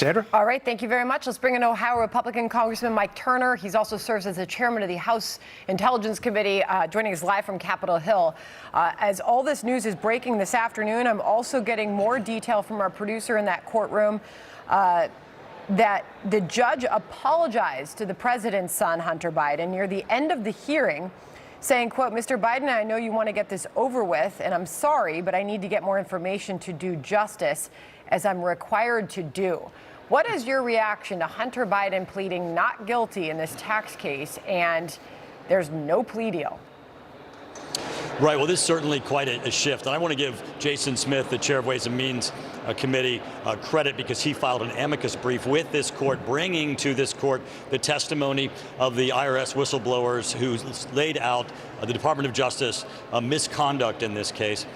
Sandra? All right, thank you very much. Let's bring in Ohio Republican Congressman Mike Turner. He's also serves as the chairman of the House Intelligence Committee, joining us live from Capitol Hill. As all this news is breaking this afternoon, I'm also getting more detail from our producer in that courtroom that the judge apologized to the president's son, Hunter Biden, near the end of the hearing, saying, quote, "Mr. Biden, I know you want to get this over with, and I'm sorry, but I need to get more information to do justice, as I'm required to do." What is your reaction to Hunter Biden pleading not guilty in this tax case, and there's no plea deal? Right. Well, this is certainly quite a shift. And I want to give Jason Smith, the chair of Ways and Means Committee, credit because he filed an amicus brief with this court, bringing to this court the testimony of the IRS whistleblowers who laid out the Department of Justice misconduct in this case.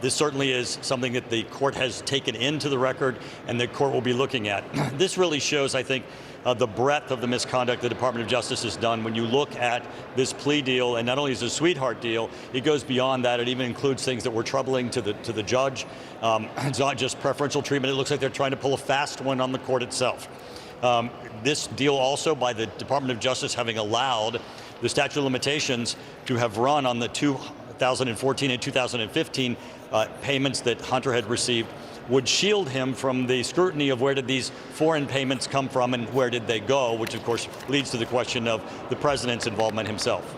This certainly is something that the court has taken into the record and the court will be looking at. This really shows, I think, the breadth of the misconduct the Department of Justice has done. When you look at this plea deal, and not only is it a sweetheart deal, it goes beyond that. It even includes things that were troubling to the judge. It's not just preferential treatment. It looks like they're trying to pull a fast one on the court itself. This deal also by the Department of Justice having allowed the statute of limitations to have run on the 2014 and 2015 payments that Hunter had received would shield him from the scrutiny of where did these foreign payments come from and where did they go, which of course leads to the question of the president's involvement himself.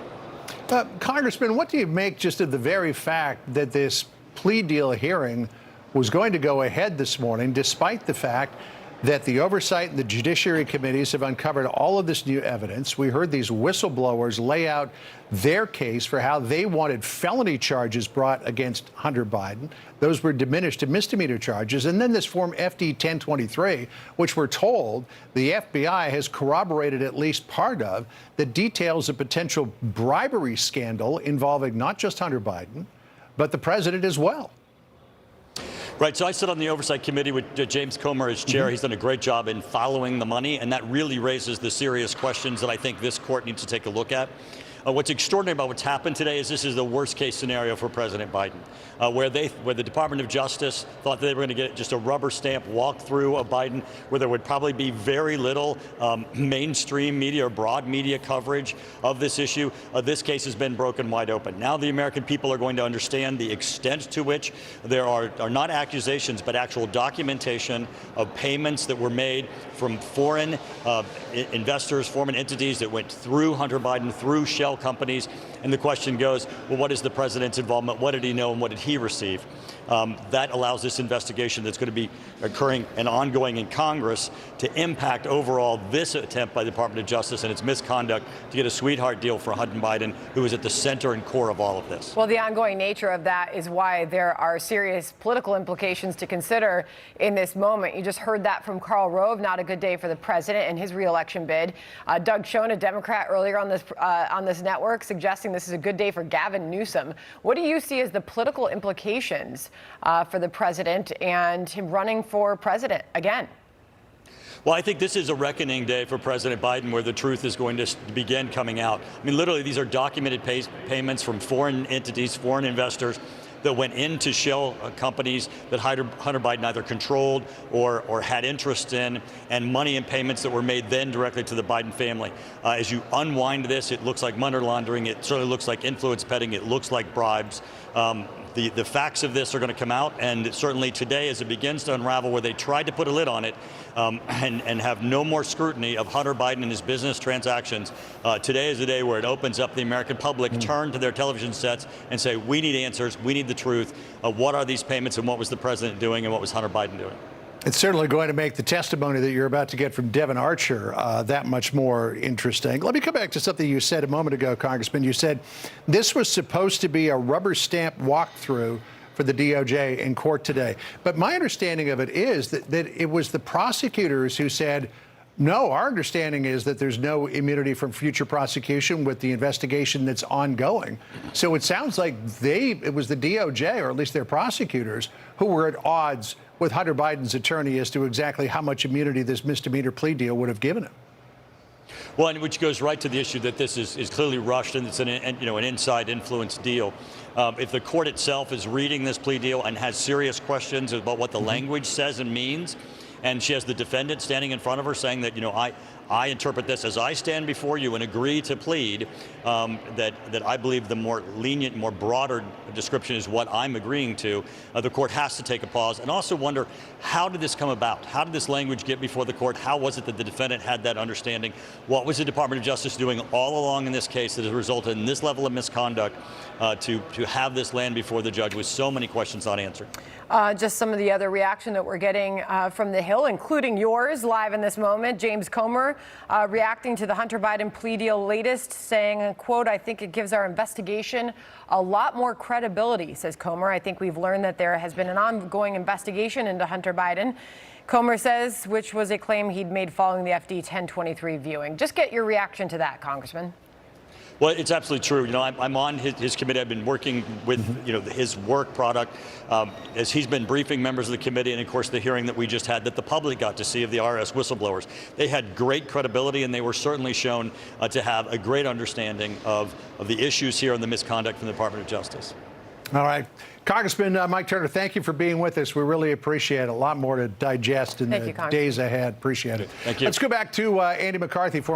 Congressman, what do you make just of the very fact that this plea deal hearing was going to go ahead this morning, despite the fact that the Oversight and the Judiciary Committees have uncovered all of this new evidence? We heard these whistleblowers lay out their case for how they wanted felony charges brought against Hunter Biden. Those were diminished to misdemeanor charges. And then this Form FD 1023, which we're told the FBI has corroborated at least part of, that details a potential bribery scandal involving not just Hunter Biden, but the president as well. Right, so I sit on the Oversight Committee with James Comer as chair. He's done a great job in following the money, and that really raises the serious questions that I think this court needs to take a look at. What's extraordinary about what's happened today is this is the worst case scenario for President Biden, where the Department of Justice thought that they were going to get just a rubber stamp walkthrough of Biden, where there would probably be very little mainstream media or broad media coverage of this issue. This case has been broken wide open. Now the American people are going to understand the extent to which there are not accusations, but actual documentation of payments that were made from foreign investors, foreign entities that went through Hunter Biden, through shell companies. And the question goes, well, what is the president's involvement? What did he know and what did he receive? That allows this investigation that's going to be occurring and ongoing in Congress to impact overall this attempt by the Department of Justice and its misconduct to get a sweetheart deal for Hunter Biden, who is at the center and core of all of this. Well, the ongoing nature of that is why there are serious political implications to consider in this moment. You just heard that from Karl Rove. Not a good day for the president and his reelection bid. Doug Schoen, a Democrat, earlier on this network, suggesting this is a good day for Gavin Newsom. What do you see as the political implications for the president and him running for president again? Well, I think this is a reckoning day for President Biden, where the truth is going to begin coming out. I mean, literally, these are documented payments from foreign entities, foreign investors that went into shell companies that Hunter Biden either controlled or had interest in, and money and payments that were made then directly to the Biden family. As you unwind this, it looks like money laundering. It certainly looks like influence peddling. It looks like bribes. The facts of this are going to come out, and certainly today, as it begins to unravel, where they tried to put a lid on it and have no more scrutiny of Hunter Biden and his business transactions, today is the day where it opens up the American public, turn to their television sets and say, we need answers, we need the truth. What are these payments, and what was the president doing, and what was Hunter Biden doing? It's certainly going to make the testimony that you're about to get from Devin Archer that much more interesting. Let me come back to something you said a moment ago, Congressman. You said this was supposed to be a rubber stamp walkthrough for the DOJ in court today. But my understanding of it is that it was the prosecutors who said, no, our understanding is that there's no immunity from future prosecution with the investigation that's ongoing. So it sounds like it was the DOJ, or at least their prosecutors, who were at odds with Hunter Biden's attorney as to exactly how much immunity this misdemeanor plea deal would have given him. Well, and which goes right to the issue that this is clearly rushed, and it's an inside influence deal. If the court itself is reading this plea deal and has serious questions about what the language says and means, and she has the defendant standing in front of her saying that, I interpret this as I stand before you and agree to plead, that I believe the more lenient, more broader description is what I'm agreeing to, the court has to take a pause and also wonder, how did this come about? How did this language get before the court? How was it that the defendant had that understanding? What was the Department of Justice doing all along in this case that has resulted in this level of misconduct to have this land before the judge with so many questions not answered? Just some of the other reaction that we're getting from the Hill, including yours, live in this moment. James Comer reacting to the Hunter Biden plea deal latest, saying, quote, "I think it gives our investigation a lot more credibility," says Comer. "I think we've learned that there has been an ongoing investigation into Hunter Biden," Comer says, which was a claim he'd made following the FD 1023 viewing. Just get your reaction to that, Congressman. Well, it's absolutely true. I'm on his committee. I've been working with, his work product as he's been briefing members of the committee, and of course the hearing that we just had that the public got to see of the IRS whistleblowers. They had great credibility, and they were certainly shown to have a great understanding of the issues here and the misconduct from the Department of Justice. All right. Congressman Mike Turner, thank you for being with us. We really appreciate it. A lot more to digest in the days ahead. Appreciate it. Thank you. Let's go back to Andy McCarthy, former